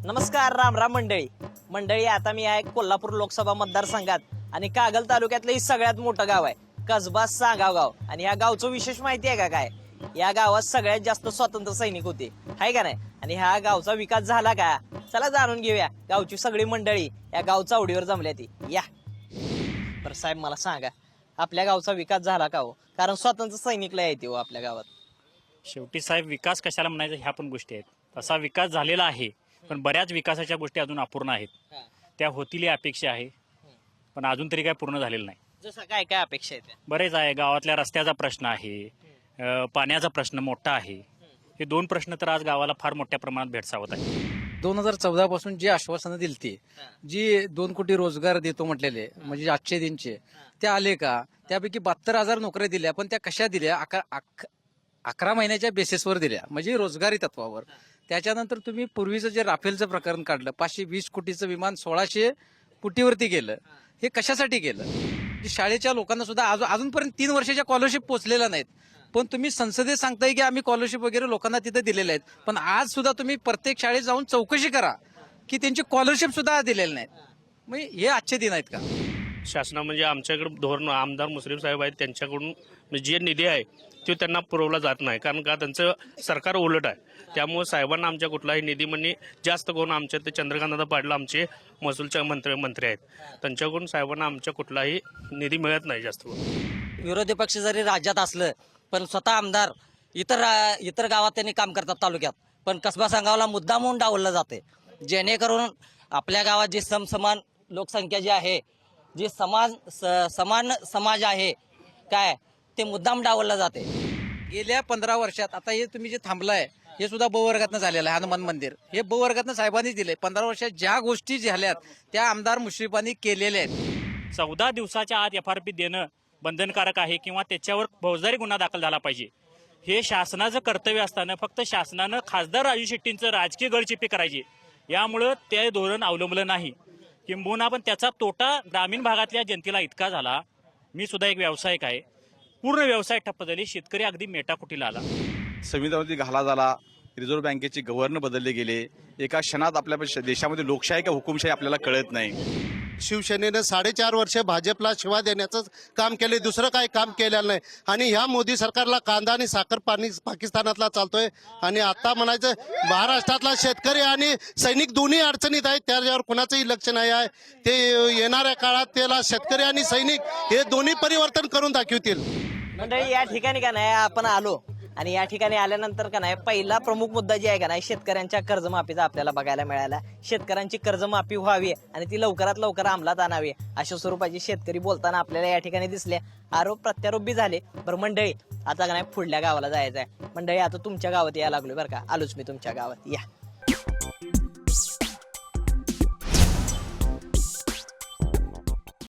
नमस्कार, राम राम मंडळी. आता मी आहे कोल्हापूर लोकसभा मतदारसंघात आणि कागल तालुक्यातलं सगळ्यात मोठं गाव आहे कसबा सांगाव गाव. आणि या गावचं विशेष माहिती आहे का काय? या गावात सगळ्यात जास्त स्वातंत्र्य सैनिक होते, हाय का नाही? आणि ह्या गावचा विकास झाला का? चला जाणून घेऊया. गावची सगळी मंडळी या गाव चावडीवर जमल्या ती या. बरं साहेब, मला सांगा, आपल्या गावचा विकास झाला का हो? कारण स्वातंत्र्य सैनिकला येते हो आपल्या गावात. शेवटी साहेब, विकास कशाला म्हणायचं ह्या पण गोष्टी आहेत. तसा विकास झालेला आहे, पण बऱ्याच विकासाच्या गोष्टी अजून अपूर्ण आहेत. त्या होतील अपेक्षा आहे, पण अजून तरी काय पूर्ण झालेलं नाही. जसं काय काय अपेक्षा आहेत? बरेच आहे. गावातल्या रस्त्याचा प्रश्न आहे, पाण्याचा प्रश्न मोठा आहे. हे दोन प्रश्न तर आज गावाला फार मोठ्या प्रमाणात भेडसावत आहे. 2014 पासून जी आश्वासनं दिलती, जी 2 कोटी रोजगार देतो म्हटलेले, म्हणजे आजचे दिनचे, ते आले का? त्यापैकी 72,000 नोकऱ्या दिल्या, पण त्या कशा दिल्या? 11 महिन्याच्या बेसिसवर दिल्या, म्हणजे रोजगारी तत्वावर. त्याच्यानंतर तुम्ही पूर्वीचं जे राफेलचं प्रकरण काढलं, 520 कोटीचं विमान 1600 कोटीवरती गेलं. हे कशासाठी गेलं? शाळेच्या लोकांना सुद्धा अजूनपर्यंत 3 वर्षाच्या स्कॉलरशिप पोहोचलेल्या नाहीत. पण तुम्ही संसदेत सांगताय की आम्ही स्कॉलरशिप वगैरे लोकांना तिथे दिलेल्या आहेत, पण आज सुद्धा तुम्ही प्रत्येक शाळेत जाऊन चौकशी करा की त्यांची स्कॉलरशिप सुद्धा दिलेली नाहीत. मग हे आजचे दिन आहेत का? शासना म्हणजे आमच्याकडे धोरण आमदार मुश्रीफ साहेब आहेत, त्यांच्याकडून जे निधी आहे तो त्यांना पुरवला जात नाही, कारण का त्यांचं सरकार उलट आहे. त्यामुळे साहेबांना आमच्या कुठलाही निधी म्हणजे जास्त करून आमच्या ते चंद्रकांतदादा पाटील आमचे महसूलचे मंत्री आहेत, त्यांच्याकडून साहेबांना आमच्या कुठलाही निधी मिळत नाही जास्त करून. विरोधी पक्ष जरी राज्यात असलं, पण स्वतः आमदार इतर गावात त्यांनी काम करतात तालुक्यात, पण कसबा सांगावला मुद्दामून डावललं जाते, जेणेकरून आपल्या गावात जी समसमान लोकसंख्या जी आहे, जी समान समाज आहे काय, ते मुद्दाम डावललं जाते. गेल्या 15 वर्षात आता हे तुम्ही जे थांबलाय, हे सुद्धा ब वर्गातनं झालेलं आहे. हनुमान मंदिर हे ब वर्गातनं साहेबांनी दिले. 15 वर्षात ज्या गोष्टी झाल्यात त्या आमदार मुश्रीफांनी केलेल्या आहेत. 14 दिवसाच्या आत FRP देणं बंधनकारक आहे, किंवा त्याच्यावर फौजदारी गुन्हा दाखल झाला पाहिजे. हे शासनाचं कर्तव्य असताना फक्त शासनानं खासदार राजू शेट्टींचं राजकीय गळचिप्पी करायची, यामुळं ते धोरण अवलंबलं नाही. किंबहुना पण त्याचा तोटा ग्रामीण भागातल्या जनतेला इतका झाला. मी सुद्धा एक व्यावसायिक आहे, पूर्ण व्यवसाय ठप्प झाले, शेतकरी अगदी मेटाकुटीला आला. संविधानावरती घाला झाला, रिझर्व्ह बँकेचे गव्हर्नर बदलले गेले. एका क्षणात आपल्या देशामध्ये लोकशाही का हुकुमशाही आपल्याला कळत नाही. शिवसेनेनं 4.5 वर्ष भाजपला शिवा देण्याचं काम केले, दुसरं काही काम केलेलं नाही. आणि ह्या मोदी सरकारला कांदा आणि साखर पाणी पाकिस्तानातला चालतोय. आणि आता म्हणायचं महाराष्ट्रातला शेतकरी आणि सैनिक दोन्ही अडचणीत आहेत, त्याच्यावर कुणाचंही लक्ष नाही आहे. ते येणाऱ्या काळात त्याला शेतकरी आणि सैनिक हे दोन्ही परिवर्तन करून दाखवतील. मंडळी, या ठिकाणी का नाही आपण आलो, आणि या ठिकाणी आल्यानंतर का नाही पहिला प्रमुख मुद्दा जे आहे का नाही, शेतकऱ्यांच्या कर्जमाफीचा आपल्याला बघायला मिळाला. शेतकऱ्यांची कर्जमाफी व्हावी आणि ती लवकरात लवकर अंमलात आणावी अशा स्वरूपाची शेतकरी बोलताना आपल्याला या ठिकाणी दिसले. आरोप प्रत्यारोप बी झाले. बरं मंडळी, आता का नाही पुढल्या गावाला जायचं आहे. मंडळी, आता तुमच्या गावात यायला लागलोय बरं का. आलोच मी तुमच्या गावात. या.